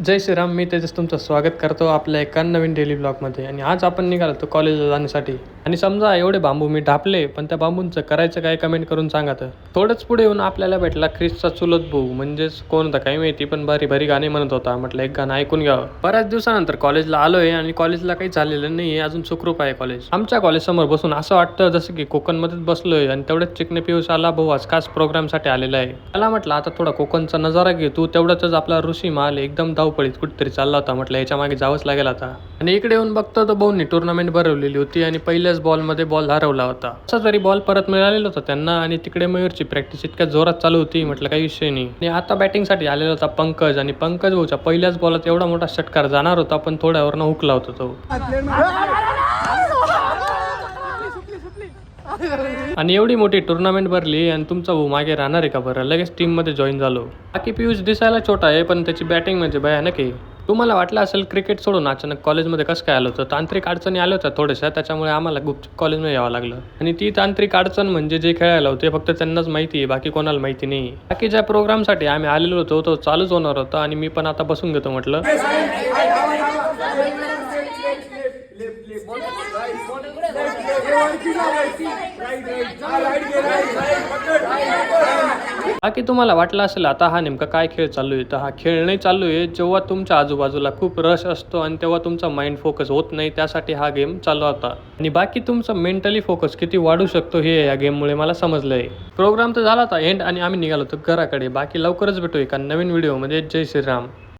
जय श्रीराम. मी तेजस तुमचं स्वागत करतो आपल्या एका नवीन डेली ब्लॉगमध्ये. आणि आज आपण निघालो तो कॉलेजला जाण्यासाठी. आणि समजा एवढे बांबू मी ढापले, पण त्या बांबूंचं करायचं काय कमेंट करून सांगा. तर थोडंच पुढे येऊन आपल्याला भेटला ख्रिसचा चुलत भाऊ, म्हणजेच कोण होता काही माहिती, पण भारी भारी गाणे म्हणत होता. म्हटलं एक गाणं ऐकून घ्यावं. बऱ्याच दिवसानंतर कॉलेजला आलोय आणि कॉलेजला काही झालेलं नाही, अजून सुखरूप आहे कॉलेज. आमच्या कॉलेज समोर बसून असं वाटतं जसं की कोकणमध्येच बसलोय. आणि तेवढ्याच चिकने पियुष आला भाऊ आज खास प्रोग्रामसाठी आलेला आहे. त्याला म्हटलं आता थोडा कोकणचा नजारा घे तू. तेवढ्यातच आपला ऋषी माल एकदम धावपळीत कुठेतरी चालला होता. म्हटलं याच्या मागे जावंच लागेल आता. आणि इकडे येऊन बघतो तर भाऊंनी टुर्नामेंट भरवलेली होती आणि पहिल्याच बॉलमध्ये बॉल हरवला होता. असा तरी बॉल परत मिळालेला होता त्यांना. आणि तिकडे मयूरची प्रॅक्टिस इतक्या जोरात चालू होती, म्हटलं काही विषय नाही. आणि आता बॅटिंगसाठी आलेला होता पंकज. आणि पंकज भाऊच्या पहिल्याच बॉलात एवढा मोठा षटकार जाणार होता, पण थोड्यावरनं हुकला होता तो. आणि एवढी मोठी टुर्नामेंट भरली आणि तुमचा भाऊ मागे राहणार आहे का बरं. लगेच टीममध्ये जॉईन झालो. बाकी पियुष दिसायला छोटा आहे, पण त्याची बॅटिंग म्हणजे भयानक आहे. तुम्हाला वाटलं असेल क्रिकेट सोडून अचानक कॉलेजमध्ये कसं काय आलं होतं. तांत्रिक अडचणी आल्या होत्या थोड्याशा, त्याच्यामुळे आम्हाला गुपचूप कॉलेजमध्ये यावं लागलं. आणि ती तांत्रिक अडचण म्हणजे जे खेळायला होते फक्त त्यांनाच माहिती आहे, बाकी कोणाला माहिती नाही. बाकी ज्या प्रोग्रामसाठी आम्ही आलेलो होतो तो चालूच होणार होता आणि मी पण आता बसून घेतो म्हटलं. बाकी तुम्हाला वाटलं असेल आता हा नेमका काय खेळ चालू आहे, तर हा खेळ नाही चालू आहे. जेव्हा तुमच्या आजूबाजूला खूप रश असतो आणि तेव्हा तुमचा माइंड फोकस होत नाही, त्यासाठी हा गेम चालू होता. आणि बाकी तुमचा मेंटली फोकस किती वाढू शकतो हे या गेममुळे मला समजलंय. प्रोग्राम तर झाला होता एंड आणि आम्ही निघालो होतो घराकडे. बाकी लवकरच भेटू एका नवीन व्हिडिओमध्ये. जय श्रीराम.